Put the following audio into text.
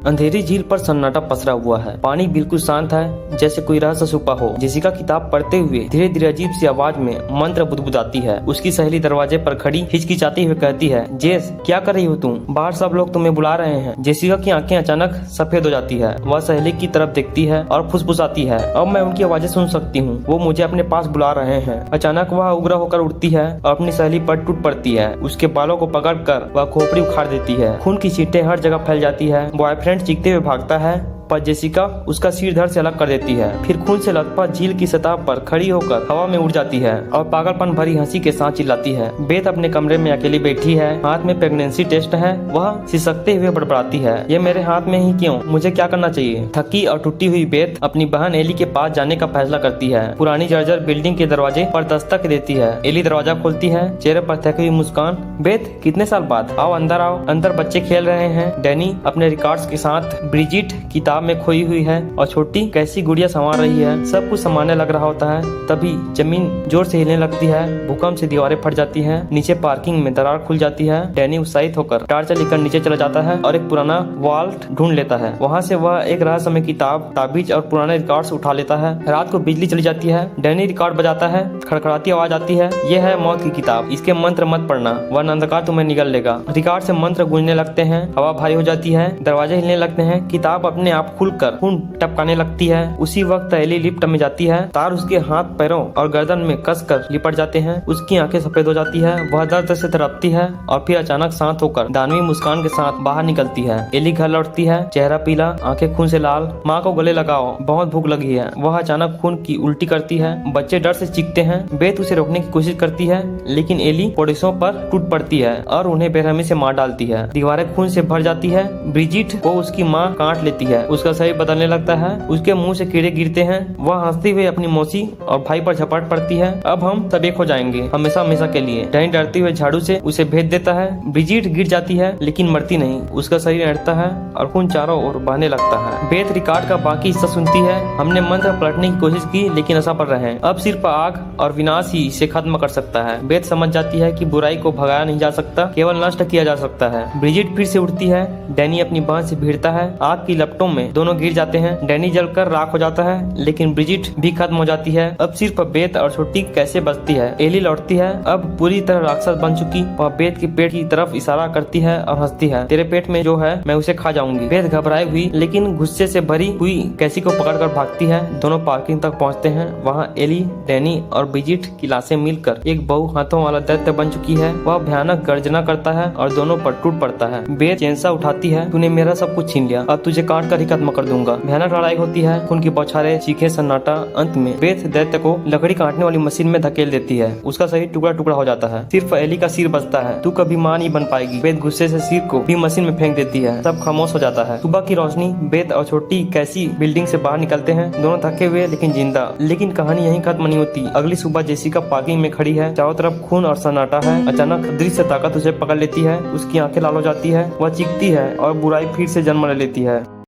अंधेरी झील पर सन्नाटा पसरा हुआ है। पानी बिल्कुल शांत है, जैसे कोई रहस्य छुपा हो। जेसिका किताब पढ़ते हुए धीरे धीरे अजीब सी आवाज में मंत्र बुदबुदाती है। उसकी सहेली दरवाजे पर खड़ी हिचकिचाते हुए कहती है, जेस क्या कर रही हो तुम? बाहर सब लोग तुम्हें बुला रहे हैं। जेसिका की आंखें अचानक सफेद हो जाती है। वह सहेली की तरफ देखती है और फुसफुसाती है, अब मैं उनकी आवाजें सुन सकती हूँ। वो मुझे अपने पास बुला रहे हैं। अचानक वह उग्र होकर उठती है और अपनी सहेली पर टूट पड़ती है। उसके बालों को पकड़कर वह खोपड़ी उखाड़ देती है। खून की छींटें हर जगह फैल जाती है। बॉयफ्रेंड चीखते हुए भागता है, पर जेसिका उसका सिर धड़ से अलग कर देती है। फिर खून से लथपथ झील की सतह पर खड़ी होकर हवा में उड़ जाती है और पागलपन भरी हंसी के साथ चिल्लाती है। बेथ अपने कमरे में अकेली बैठी है। हाथ में प्रेगनेंसी टेस्ट है। वह सिसकते हुए बड़बड़ाती है, ये मेरे हाथ में ही क्यों? मुझे क्या करना चाहिए? थकी और टूटी हुई बेथ अपनी बहन एली के पास जाने का फैसला करती है। पुरानी जर्जर बिल्डिंग के दरवाजे पर दस्तक देती है। एली दरवाजा खोलती है, चेहरे पर थकी हुई मुस्कान। बेथ कितने साल बाद? आओ अंदर आओ। अंदर बच्चे खेल रहे हैं। डैनी अपने रिकॉर्ड्स के साथ ब्रिजिट किताब में खोई हुई है और छोटी कैसी गुड़िया संवार रही है। सब कुछ संभालने लग रहा होता है, तभी जमीन जोर से हिलने लगती है। भूकंप से दीवारें फट जाती हैं। नीचे पार्किंग में दरार खुल जाती है। डैनी उत्साहित होकर टार्च लेकर नीचे चला जाता है और एक पुराना वॉल्ट ढूंढ लेता है। वहाँ से वह एक रहस्यमय किताब, ताबीज और पुराने रिकॉर्ड्स उठा लेता है। रात को बिजली चली जाती है। डैनी रिकॉर्ड बजाता है। खड़खड़ाती आवाज आती है, ये है मौत की किताब, इसके मंत्र मत पढ़ना वरना अंधकार तुम्हें निगल लेगा। रिकॉर्ड से मंत्र गूंजने लगते हैं। हवा भारी हो जाती है। दरवाजे हिलने लगते हैं। किताब अपने आप खुलकर खून टपकाने लगती है। उसी वक्त एली लिफ्ट में जाती है। तार उसके हाथ पैरों और गर्दन में कसकर लिपट जाते हैं। उसकी आंखें सफेद हो जाती है। वह दर्द से तड़पती है और फिर अचानक शांत होकर दानवी मुस्कान के साथ बाहर निकलती है। एली घर लौटती है, चेहरा पीला, आंखें खून से लाल। माँ को गले लगाओ, बहुत भूख लगी है। वह अचानक खून की उल्टी करती है। बच्चे डर से चीखते हैं। बेथ उसे रोकने की कोशिश करती है, लेकिन एली पड़ोसियों पर टूट पड़ती है और उन्हें बेरहमी से मार डालती है। दीवारें खून से भर जाती है। ब्रिजिट को उसकी माँ काट लेती है। उसका शरीर बदलने लगता है। उसके मुंह से कीड़े गिरते हैं। वह हंसते हुए अपनी मौसी और भाई पर झपट पड़ती है। अब हम सब एक हो जाएंगे, हमेशा हमेशा के लिए। डैनी डरते हुए झाड़ू से उसे भेज देता है। ब्रिजिट गिर जाती है लेकिन मरती नहीं। उसका शरीर अड़ता है और खून चारों ओर बहने लगता है। बेथ रिकॉर्ड का बाकी हिस्सा सुनती है। हमने मंत्र पलटने की कोशिश की लेकिन असफल रहे। अब सिर्फ आग और विनाश ही इसे खत्म कर सकता है। बेथ समझ जाती है कि बुराई को भगाया नहीं जा सकता, केवल नष्ट किया जा सकता है। ब्रिजिट फिर से उठती है। डैनी अपनी बहन से भिड़ता है। आग की लपटों में दोनों गिर जाते हैं। डैनी जलकर राख हो जाता है, लेकिन ब्रिजिट भी खत्म हो जाती है। अब सिर्फ बेथ और छोटी कैसे बचती है। एली लौटती है, अब पूरी तरह राक्षस बन चुकी। वह बेथ के पेट की तरफ इशारा करती है और हंसती है, तेरे पेट में जो है मैं उसे खा जाऊंगी। बेथ घबराई हुई लेकिन गुस्से से भरी हुई कैसी को पकड़कर भागती है। दोनों पार्किंग तक पहुंचते हैं। वहाँ एली, डैनी और ब्रिजिट की लाशें मिलकर एक बहु हाथों वाला दैत्य बन चुकी है। वह भयानक गर्जना करता है और दोनों पर टूट पड़ता है। बेथ चेंसा उठाती है, तूने मेरा सब कुछ छीन लिया, अब तुझे काट कर ही खत्म कर दूंगा। भयानक लड़ाई होती है। उनकी बौछारें, चीखें, सन्नाटा। अंत में बेथ दैत्य को लकड़ी काटने वाली मशीन में धकेल देती है। उसका शरीर टुकड़ा टुकड़ा हो जाता है। सिर्फ एली का सिर बचता है। तू कभी मां नहीं बन पाएगी। बेथ गुस्से से सिर को भी मशीन में फेंक देती है। सब खामोश हो जाता है। सुबह की रोशनी। बेथ और छोटी कैसी बिल्डिंग से बाहर निकलते हैं, दोनों थके हुए लेकिन जिंदा। लेकिन कहानी यहीं खत्म नहीं होती। अगली सुबह जेसिका पार्किंग में खड़ी है। चारों तरफ खून और सन्नाटा है। अचानक अदृश्य ताकत उसे पकड़ लेती है। उसकी आंखें लाल हो जाती है। वह चीखती है और बुराई फिर से जन्म ले लेती है।